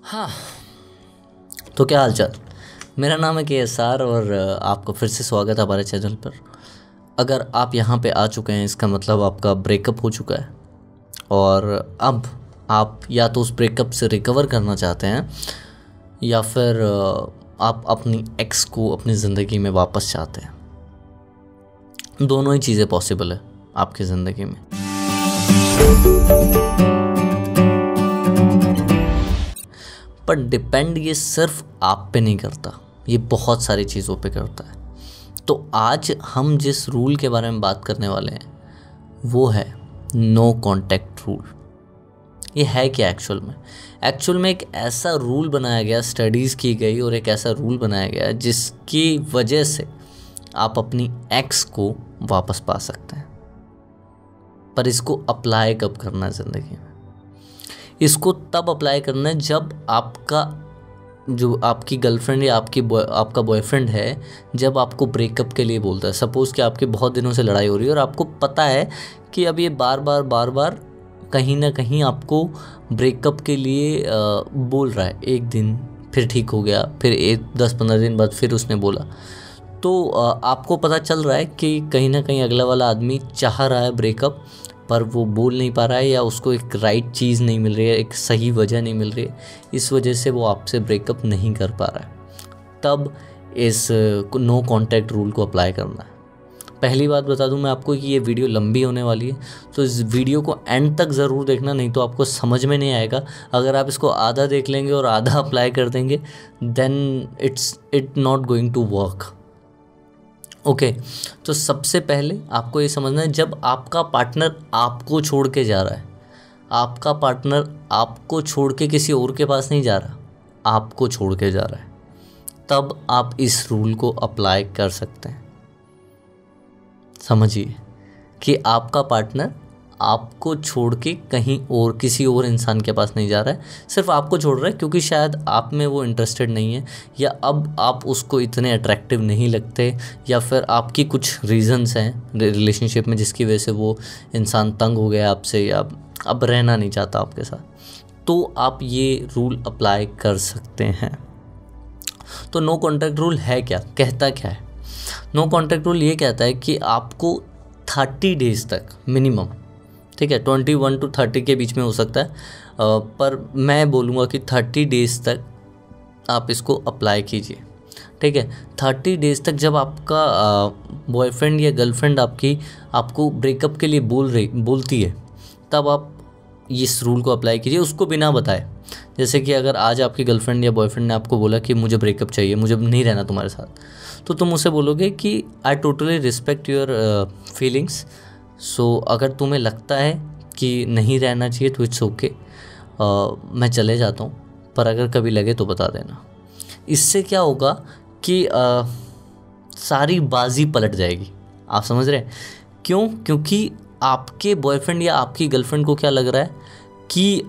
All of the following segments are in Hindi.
हाँ, तो क्या हाल चाल। मेरा नाम है KSR और आपको फिर से स्वागत है हमारे चैनल पर। अगर आप यहाँ पे आ चुके हैं इसका मतलब आपका ब्रेकअप हो चुका है और अब आप या तो उस ब्रेकअप से रिकवर करना चाहते हैं या फिर आप अपनी एक्स को अपनी ज़िंदगी में वापस चाहते हैं। दोनों ही चीज़ें पॉसिबल है आपकी ज़िंदगी में। पर डिपेंड ये सिर्फ आप पे नहीं करता, ये बहुत सारी चीज़ों पे करता है। तो आज हम जिस रूल के बारे में बात करने वाले हैं वो है नो कॉन्टैक्ट रूल। ये है क्या एक्चुअल में एक ऐसा रूल बनाया गया, स्टडीज़ की गई और एक ऐसा रूल बनाया गया जिसकी वजह से आप अपनी एक्स को वापस पा सकते हैं। पर इसको अप्लाई कब करना है ज़िंदगी में? इसको तब अप्लाई करना है जब आपकी गर्लफ्रेंड या आपका बॉयफ्रेंड है, जब आपको ब्रेकअप के लिए बोलता है। सपोज़ कि आपके बहुत दिनों से लड़ाई हो रही है और आपको पता है कि अब ये बार बार कहीं ना कहीं आपको ब्रेकअप के लिए बोल रहा है। एक दिन फिर ठीक हो गया, फिर 10-15 दिन बाद फिर उसने बोला, तो आपको पता चल रहा है कि कहीं ना कहीं अगला वाला आदमी चाह रहा है ब्रेकअप, पर वो बोल नहीं पा रहा है या उसको एक राइट चीज़ नहीं मिल रही है, एक सही वजह नहीं मिल रही है, इस वजह से वो आपसे ब्रेकअप नहीं कर पा रहा है। तब इस नो कॉन्टैक्ट रूल को अप्लाई करना है। पहली बात बता दूं मैं आपको कि ये वीडियो लंबी होने वाली है, तो इस वीडियो को एंड तक ज़रूर देखना, नहीं तो आपको समझ में नहीं आएगा। अगर आप इसको आधा देख लेंगे और आधा अप्लाई कर देंगे then it not going to work. Okay, तो सबसे पहले आपको ये समझना है, जब आपका पार्टनर आपको छोड़ के जा रहा है, आपका पार्टनर आपको छोड़ के किसी और के पास नहीं जा रहा, आपको छोड़ के जा रहा है, तब आप इस रूल को अप्लाई कर सकते हैं। समझिए कि आपका पार्टनर आपको छोड़ के कहीं और किसी और इंसान के पास नहीं जा रहा है, सिर्फ आपको छोड़ रहा है क्योंकि शायद आप में वो इंटरेस्टेड नहीं है, या अब आप उसको इतने अट्रैक्टिव नहीं लगते, या फिर आपकी कुछ रीज़न्स हैं रिलेशनशिप में जिसकी वजह से वो इंसान तंग हो गया आपसे या अब रहना नहीं चाहता आपके साथ। तो आप ये रूल अप्लाई कर सकते हैं। तो नो कॉन्टैक्ट रूल है क्या, कहता क्या है? नो कॉन्टैक्ट रूल ये कहता है कि आपको 30 डेज़ तक मिनिमम, ठीक है, 21 to 30 के बीच में हो सकता है, पर मैं बोलूँगा कि 30 डेज़ तक आप इसको अप्लाई कीजिए। ठीक है, 30 डेज़ तक जब आपका बॉयफ्रेंड या गर्लफ्रेंड आपको ब्रेकअप के लिए बोलती है, तब आप इस रूल को अप्लाई कीजिए, उसको बिना बताए। जैसे कि अगर आज आपकी गर्लफ्रेंड या बॉयफ्रेंड ने आपको बोला कि मुझे ब्रेकअप चाहिए, मुझे नहीं रहना तुम्हारे साथ, तो तुम उसे बोलोगे कि I totally respect your feelings, so अगर तुम्हें लगता है कि नहीं रहना चाहिए तो इट्स ओके, मैं चले जाता हूँ, पर अगर कभी लगे तो बता देना। इससे क्या होगा कि सारी बाजी पलट जाएगी। आप समझ रहे हैं क्यों? क्योंकि आपके बॉयफ्रेंड या आपकी गर्लफ्रेंड को क्या लग रहा है कि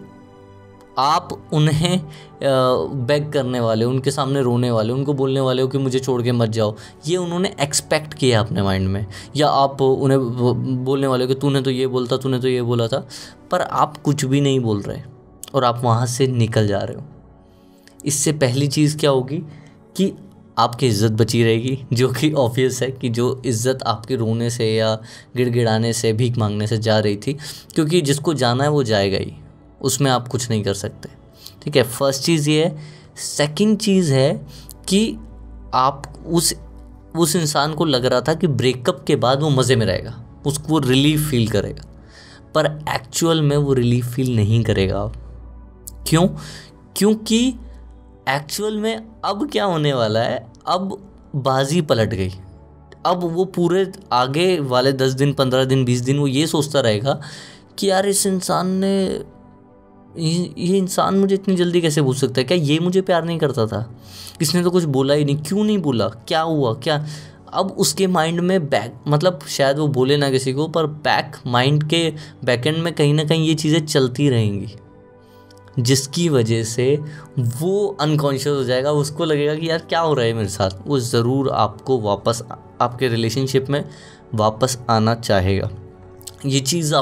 आप उन्हें बेग करने वाले, उनके सामने रोने वाले, उनको बोलने वाले हो कि मुझे छोड़ के मत जाओ। ये उन्होंने एक्सपेक्ट किया अपने माइंड में, या आप उन्हें बोलने वाले हो कि तूने तो ये बोला था, पर आप कुछ भी नहीं बोल रहे और आप वहाँ से निकल जा रहे हो। इससे पहली चीज़ क्या होगी कि आपकी इज़्ज़त बची रहेगी, जो कि ऑब्वियस है कि जो इज़्ज़त आपके रोने से या गिड़गिड़ाने से, भीख मांगने से जा रही थी, क्योंकि जिसको जाना है वो जाएगा ही, उसमें आप कुछ नहीं कर सकते। ठीक है, फर्स्ट चीज़ ये है। सेकंड चीज़ है कि आप उस इंसान को लग रहा था कि ब्रेकअप के बाद वो मज़े में रहेगा, उसको रिलीफ फील करेगा, पर एक्चुअल में वो रिलीफ फील नहीं करेगा आप। क्यों? क्योंकि एक्चुअल में अब क्या होने वाला है, अब बाजी पलट गई। अब वो पूरे आगे वाले 10 दिन, 15 दिन, 20 दिन वो ये सोचता रहेगा कि यार ये इंसान मुझे इतनी जल्दी कैसे भूल सकता है? क्या ये मुझे प्यार नहीं करता था? इसने तो कुछ बोला ही नहीं, क्यों नहीं बोला, क्या हुआ, क्या? अब उसके माइंड में मतलब शायद वो बोले ना किसी को, पर माइंड के बैकएंड में कहीं ना कहीं ये चीज़ें चलती रहेंगी, जिसकी वजह से वो अनकॉन्शियस हो जाएगा। उसको लगेगा कि यार क्या हो रहा है मेरे साथ। वो ज़रूर आपको वापस आपके रिलेशनशिप में वापस आना चाहेगा। ये चीज़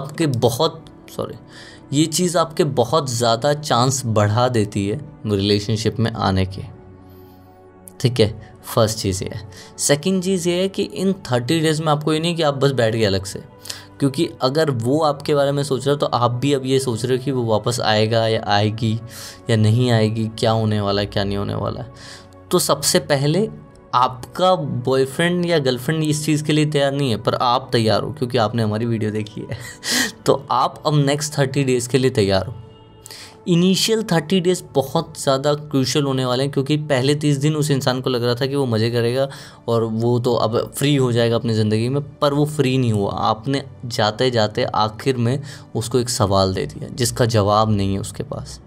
ये चीज़ आपके बहुत ज़्यादा चांस बढ़ा देती है रिलेशनशिप में आने के। ठीक है, फर्स्ट चीज़ ये है। सेकंड चीज़ ये है कि इन 30 डेज़ में आपको ये नहीं कि आप बस बैठ गए अलग से, क्योंकि अगर वो आपके बारे में सोच रहा है तो आप भी अब ये सोच रहे हो कि वो वापस आएगा या आएगी या नहीं आएगी, क्या होने वाला है क्या नहीं होने वाला है। तो सबसे पहले आपका बॉयफ्रेंड या गर्लफ्रेंड इस चीज़ के लिए तैयार नहीं है, पर आप तैयार हो क्योंकि आपने हमारी वीडियो देखी है तो आप अब नेक्स्ट 30 डेज़ के लिए तैयार हो। इनिशियल 30 डेज़ बहुत ज़्यादा क्रूशियल होने वाले हैं, क्योंकि पहले 30 दिन उस इंसान को लग रहा था कि वो मज़े करेगा और वो तो अब फ्री हो जाएगा अपनी ज़िंदगी में, पर वो फ्री नहीं हुआ। आपने जाते जाते आखिर में उसको एक सवाल दे दिया जिसका जवाब नहीं है उसके पास।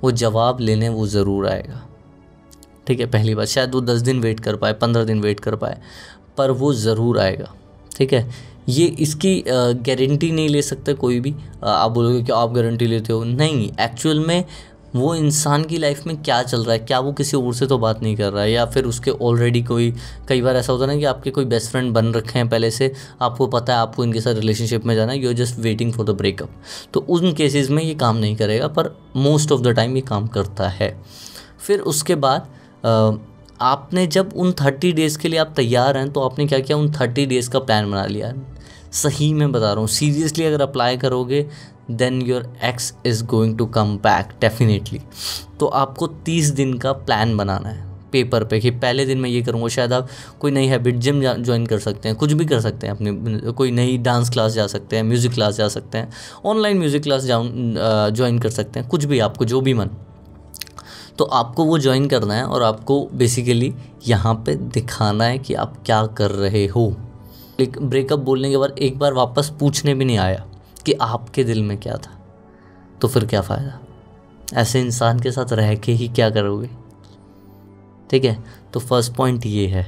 वो जवाब लेने वो ज़रूर आएगा। ठीक है, पहली बात, शायद वो 10 दिन वेट कर पाए, 15 दिन वेट कर पाए, पर वो ज़रूर आएगा। ठीक है, ये इसकी गारंटी नहीं ले सकते कोई भी। आप बोलोगे कि आप गारंटी लेते हो, नहीं, एक्चुअल में वो इंसान की लाइफ में क्या चल रहा है, क्या वो किसी और से तो बात नहीं कर रहा है, या फिर उसके ऑलरेडी कोई, कई बार ऐसा होता है ना कि आपके कोई बेस्ट फ्रेंड बन रखे हैं पहले से, आपको पता है आपको इनके साथ रिलेशनशिप में जाना है, you are just waiting for the breakup. तो उन केसेस में ये काम नहीं करेगा, पर मोस्ट ऑफ द टाइम ये काम करता है। फिर उसके बाद आपने जब उन 30 डेज़ के लिए आप तैयार हैं, तो आपने क्या किया, उन 30 डेज़ का प्लान बना लिया। सही में बता रहा हूँ, सीरियसली अगर अप्लाई करोगे then your ex is going to come back definitely. तो आपको 30 दिन का प्लान बनाना है पेपर पे कि पहले दिन मैं ये करूँगा। शायद आप कोई नई हैबिट, जिम ज्वाइन कर सकते हैं, कुछ भी कर सकते हैं, अपनी कोई नई डांस क्लास जा सकते हैं, म्यूज़िक क्लास जा सकते हैं, ऑनलाइन म्यूज़िक क्लास ज्वाइन कर सकते हैं, कुछ भी, आपको जो भी मन। तो आपको वो ज्वाइन करना है और आपको बेसिकली यहाँ पे दिखाना है कि आप क्या कर रहे हो। एक ब्रेकअप बोलने के बाद एक बार वापस पूछने भी नहीं आया कि आपके दिल में क्या था, तो फिर क्या फ़ायदा, ऐसे इंसान के साथ रह के ही क्या करोगे। ठीक है, तो फर्स्ट पॉइंट ये है,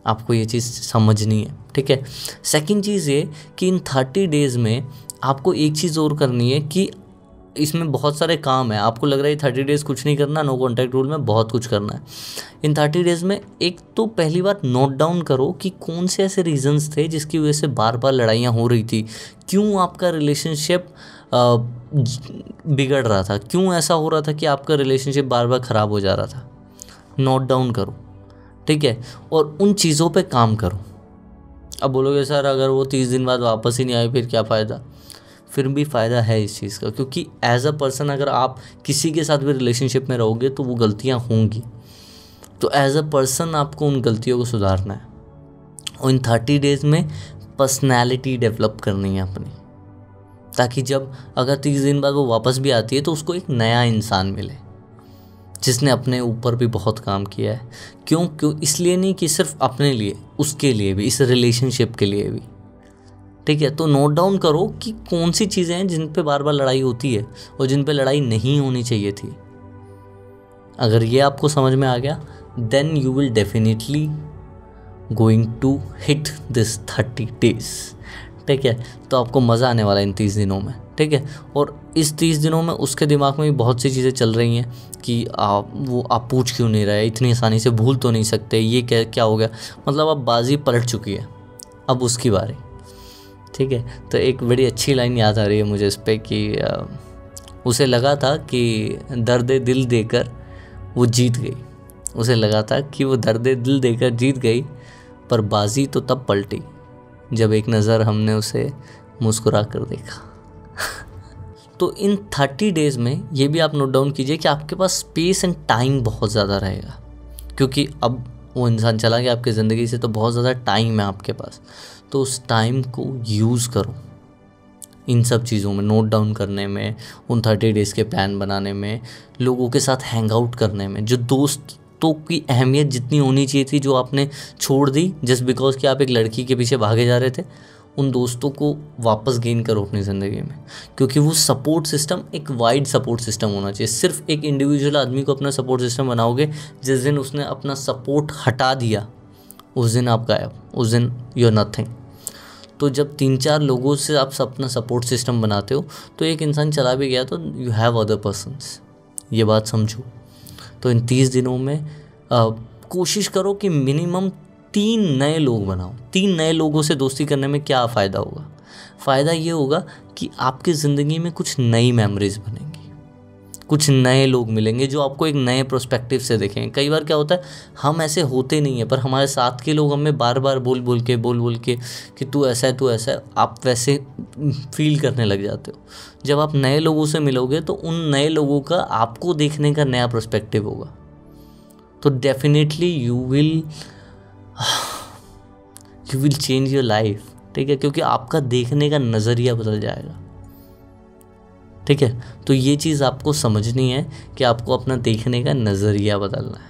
आपको ये चीज़ समझनी है। ठीक है, सेकंड चीज़ ये कि इन 30 डेज़ में आपको एक चीज़ और करनी है कि इसमें बहुत सारे काम है। आपको लग रहा है 30 डेज़ कुछ नहीं करना, नो कॉन्टैक्ट रूल में बहुत कुछ करना है। इन 30 डेज़ में एक तो पहली बार नोट डाउन करो कि कौन से ऐसे रीजंस थे जिसकी वजह से बार बार लड़ाइयाँ हो रही थी, क्यों आपका रिलेशनशिप बिगड़ रहा था, क्यों ऐसा हो रहा था कि आपका रिलेशनशिप बार बार ख़राब हो जा रहा था। नोट डाउन करो, ठीक है, और उन चीज़ों पे काम करो। अब बोलोगे सर अगर वो 30 दिन बाद वापस ही नहीं आए फिर क्या फ़ायदा, फिर भी फ़ायदा है इस चीज़ का, क्योंकि एज अ पर्सन अगर आप किसी के साथ भी रिलेशनशिप में रहोगे तो वो गलतियाँ होंगी, तो एज अ पर्सन आपको उन गलतियों को सुधारना है और इन 30 डेज़ में पर्सनैलिटी डेवलप करनी है अपनी, ताकि जब अगर 30 दिन बाद वो वापस भी आती है तो उसको एक नया इंसान मिले जिसने अपने ऊपर भी बहुत काम किया है। क्यों इसलिए नहीं कि सिर्फ अपने लिए, उसके लिए भी, इस रिलेशनशिप के लिए भी। ठीक है, तो नोट डाउन करो कि कौन सी चीज़ें हैं जिन पे बार बार लड़ाई होती है और जिन पे लड़ाई नहीं होनी चाहिए थी। अगर ये आपको समझ में आ गया then you will definitely going to hit this 30 days. ठीक है, तो आपको मज़ा आने वाला है इन 30 दिनों में। ठीक है, और इस 30 दिनों में उसके दिमाग में भी बहुत सी चीज़ें चल रही हैं कि आप पूछ क्यों नहीं रहे, इतनी आसानी से भूल तो नहीं सकते, ये क्या हो गया, मतलब अब बाजी पलट चुकी है, अब उसकी बारी। ठीक है, तो एक बड़ी अच्छी लाइन याद आ रही है मुझे इस पर कि उसे लगा था कि दर्द दिल देकर वो जीत गई, उसे लगा था कि वो दर्द दिल देकर जीत गई, पर बाजी तो तब पलटी जब एक नज़र हमने उसे मुस्कुरा कर देखा। तो इन 30 डेज़ में ये भी आप नोट डाउन कीजिए कि आपके पास स्पेस एंड टाइम बहुत ज़्यादा रहेगा, क्योंकि अब वो इंसान चला गया आपकी ज़िंदगी से, तो बहुत ज़्यादा टाइम है आपके पास। तो उस टाइम को यूज़ करो इन सब चीज़ों में, नोट डाउन करने में, उन 30 डेज़ के प्लान बनाने में, लोगों के साथ हैंग आउट करने में। जो दोस्तों की अहमियत जितनी होनी चाहिए थी जो आपने छोड़ दी जस्ट बिकॉज कि आप एक लड़की के पीछे भागे जा रहे थे, उन दोस्तों को वापस गेन करो अपनी ज़िंदगी में, क्योंकि वो सपोर्ट सिस्टम एक वाइड सपोर्ट सिस्टम होना चाहिए। सिर्फ एक इंडिविजुअल आदमी को अपना सपोर्ट सिस्टम बनाओगे, जिस दिन उसने अपना सपोर्ट हटा दिया उस दिन आप गायब, उस दिन यू आर नथिंग। तो जब 3-4 लोगों से आप अपना सपोर्ट सिस्टम बनाते हो तो एक इंसान चला भी गया तो यू हैव अदर पर्सन्स, ये बात समझो। तो इन 30 दिनों में कोशिश करो कि मिनिमम 3 नए लोग बनाओ। 3 नए लोगों से दोस्ती करने में क्या फ़ायदा होगा, फ़ायदा ये होगा कि आपकी ज़िंदगी में कुछ नई मेमोरीज बनेंगी, कुछ नए लोग मिलेंगे जो आपको एक नए प्रोस्पेक्टिव से देखेंगे। कई बार क्या होता है, हम ऐसे होते नहीं हैं, पर हमारे साथ के लोग हमें बार बार बोल बोल के कि तू ऐसा है, तू ऐसा है, आप वैसे फील करने लग जाते हो। जब आप नए लोगों से मिलोगे तो उन नए लोगों का आपको देखने का नया पर्सपेक्टिव होगा, तो definitely you will change your life. ठीक है, क्योंकि आपका देखने का नज़रिया बदल जाएगा। ठीक है, तो ये चीज़ आपको समझनी है कि आपको अपना देखने का नज़रिया बदलना है।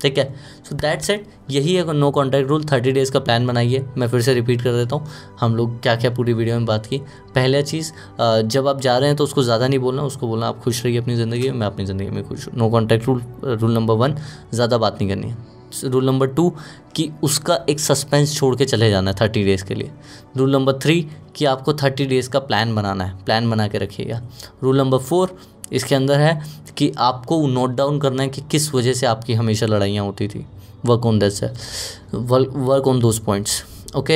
ठीक है, सो दैट्स इट। यही है नो कॉन्टैक्ट रूल। 30 डेज़ का प्लान बनाइए। मैं फिर से रिपीट कर देता हूँ, हम लोग क्या क्या पूरी वीडियो में बात की। पहला चीज़, जब आप जा रहे हैं तो उसको ज़्यादा नहीं बोलना, उसको बोलना आप खुश रहिए अपनी ज़िंदगी में, मैं अपनी ज़िंदगी में खुश हूँ। नो कॉन्टैक्ट रूल नंबर 1, ज़्यादा बात नहीं करनी है। रूल नंबर 2 कि उसका एक सस्पेंस छोड़ के चले जाना है 30 डेज़ के लिए। रूल नंबर 3 कि आपको 30 डेज़ का प्लान बनाना है, प्लान बना के रखिएगा। रूल नंबर 4 इसके अंदर है कि आपको नोट डाउन करना है कि किस वजह से आपकी हमेशा लड़ाइयाँ होती थी। वर्क ऑन दैट्स है, work on those points. Okay,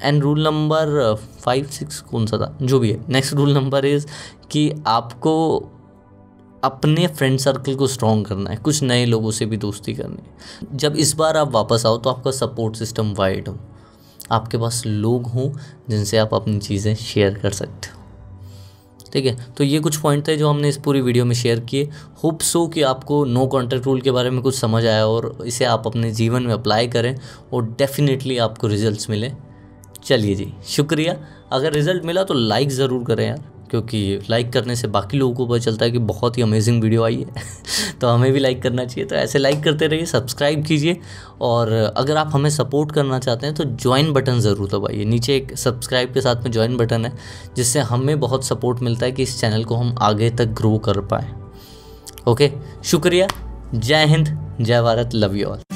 and rule number 5, 6 कौन सा था, जो भी है। नेक्स्ट रूल नंबर इज़ कि आपको अपने फ्रेंड सर्कल को स्ट्रॉन्ग करना है, कुछ नए लोगों से भी दोस्ती करनी है। जब इस बार आप वापस आओ तो आपका सपोर्ट सिस्टम वाइड हो, आपके पास लोग हों जिनसे आप अपनी चीज़ें शेयर कर सकते हो। ठीक है, तो ये कुछ पॉइंट थे जो हमने इस पूरी वीडियो में शेयर किए। होप सो कि आपको नो कॉन्टैक्ट रूल के बारे में कुछ समझ आया और इसे आप अपने जीवन में अप्लाई करें और डेफिनेटली आपको रिजल्ट्स मिले। चलिए जी, शुक्रिया। अगर रिज़ल्ट मिला तो लाइक ज़रूर करें यार, क्योंकि लाइक करने से बाकी लोगों को पता चलता है कि बहुत ही अमेजिंग वीडियो आई है तो हमें भी लाइक करना चाहिए। तो ऐसे लाइक करते रहिए, सब्सक्राइब कीजिए, और अगर आप हमें सपोर्ट करना चाहते हैं तो ज्वाइन बटन ज़रूर दबाइए। नीचे एक सब्सक्राइब के साथ में ज्वाइन बटन है, जिससे हमें बहुत सपोर्ट मिलता है कि इस चैनल को हम आगे तक ग्रो कर पाएँ। ओके, शुक्रिया। जय हिंद, जय भारत, लव यू ऑल।